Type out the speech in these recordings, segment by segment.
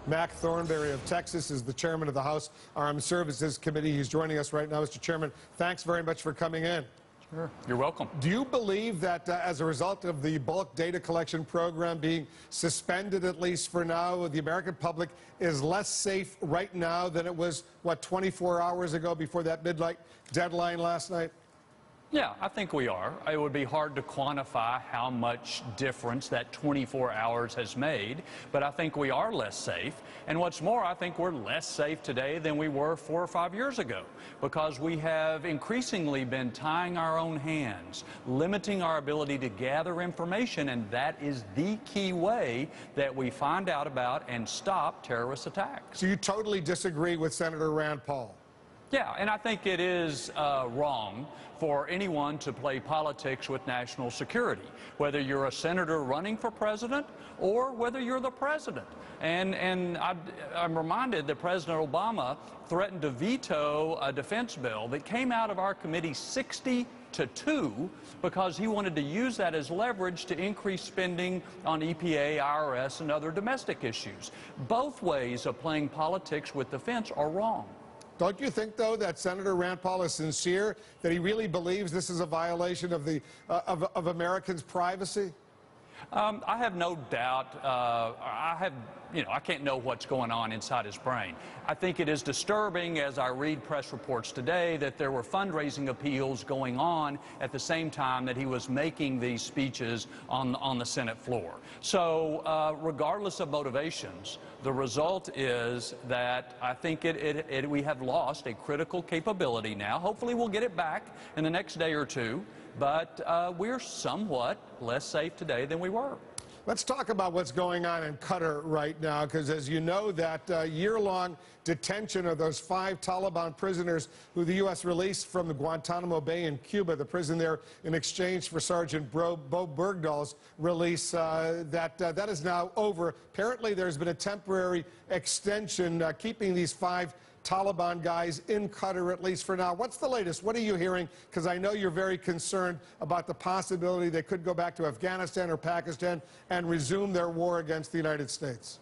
Mac Thornberry of Texas is the chairman of the House Armed Services Committee. He's joining us right now. Mr. Chairman, thanks very much for coming in. Sure. You're welcome. Do you believe that as a result of the bulk data collection program being suspended, at least for now, the American public is less safe right now than it was, what, 24 hours ago before that midnight deadline last night? Yeah, I think we are. It would be hard to quantify how much difference that 24 hours has made, but I think we are less safe. And what's more, I think we're less safe today than we were 4 or 5 years ago, because we have increasingly been tying our own hands, limiting our ability to gather information, and that is the key way that we find out about and stop terrorist attacks. So you totally disagree with Senator Rand Paul? Yeah, and I think it is wrong for anyone to play politics with national security, whether you're a senator running for president or whether you're the president. And I'm reminded that President Obama threatened to veto a defense bill that came out of our committee 60-2 because he wanted to use that as leverage to increase spending on EPA, IRS, and other domestic issues. Both ways of playing politics with defense are wrong. Don't you think, though, that Senator Rand Paul is sincere, that he really believes this is a violation of the of Americans' privacy? I have no doubt. I can't know what's going on inside his brain. I think it is disturbing, as I read press reports today, that there were fundraising appeals going on at the same time that he was making these speeches on the Senate floor. So regardless of motivations, the result is that I think we have lost a critical capability now. Hopefully we'll get it back in the next day or two, but we're somewhat less safe today than we were. Let's talk about what's going on in Qatar right now, because as you know, that year-long detention of those 5 Taliban prisoners who the U.S. released from the Guantanamo Bay in Cuba, the prison there, in exchange for Sergeant Bo Bergdahl's release, that is now over. Apparently, there's been a temporary extension keeping these 5 Taliban guys in Qatar, at least for now. What's the latest? What are you hearing? Because I know you're very concerned about the possibility they could go back to Afghanistan or Pakistan and resume their war against the United States.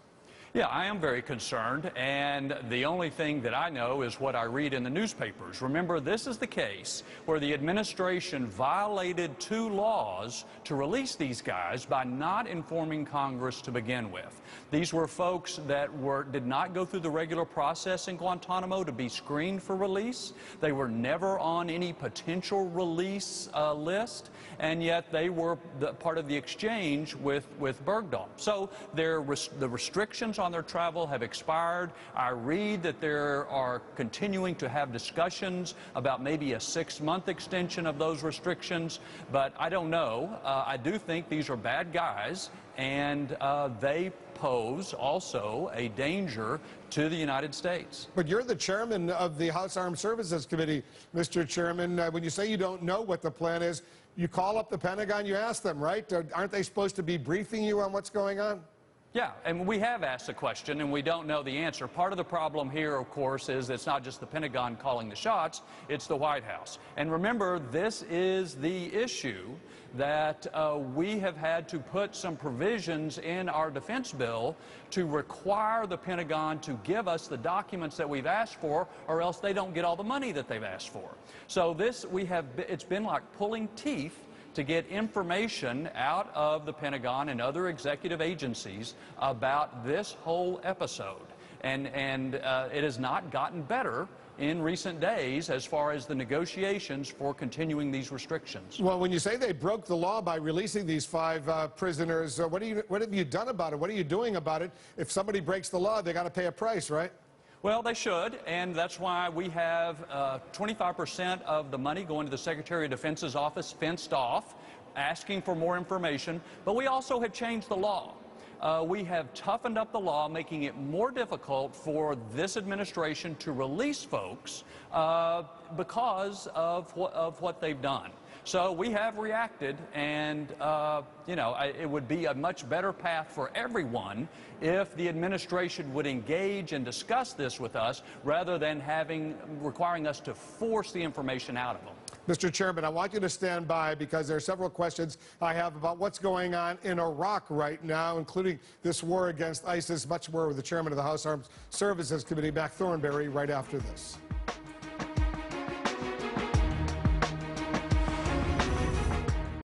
Yeah, I am very concerned, and the only thing that I know is what I read in the newspapers. Remember, this is the case where the administration violated 2 laws to release these guys by not informing Congress to begin with. These were folks that did not go through the regular process in Guantanamo to be screened for release. They were never on any potential release list, and yet they were part of the exchange with Bergdahl. So the restrictions on their travel have expired. I read that there are continuing to have discussions about maybe a 6-month extension of those restrictions, but I don't know. I do think these are bad guys, and they pose also a danger to the United States. But you're the chairman of the House Armed Services Committee, Mr. Chairman. When you say you don't know what the plan is, you call up the Pentagon, you ask them, right? Aren't they supposed to be briefing you on what's going on? Yeah, and we have asked the question, and we don't know the answer. Part of the problem here, of course, is it's not just the Pentagon calling the shots, it's the White House. And remember, this is the issue that we have had to put some provisions in our defense bill to require the Pentagon to give us the documents that we've asked for, or else they don't get all the money that they've asked for. So it's been like pulling teeth to get information out of the Pentagon and other executive agencies about this whole episode. And it has not gotten better in recent days as far as the negotiations for continuing these restrictions. Well, when you say they broke the law by releasing these 5 prisoners, what have you done about it? What are you doing about it? If somebody breaks the law, they got to pay a price, right? Well, they should, and that's why we have 25% of the money going to the Secretary of Defense's office fenced off, asking for more information. But we also have changed the law. We have toughened up the law, making it more difficult for this administration to release folks because of what they've done. So we have reacted, and it would be a much better path for everyone if the administration would engage and discuss this with us rather than requiring us to force the information out of them. Mr. Chairman, I want you to stand by because there are several questions I have about what's going on in Iraq right now, including this war against ISIS. Much more with the chairman of the House Armed Services Committee, Thornberry, right after this.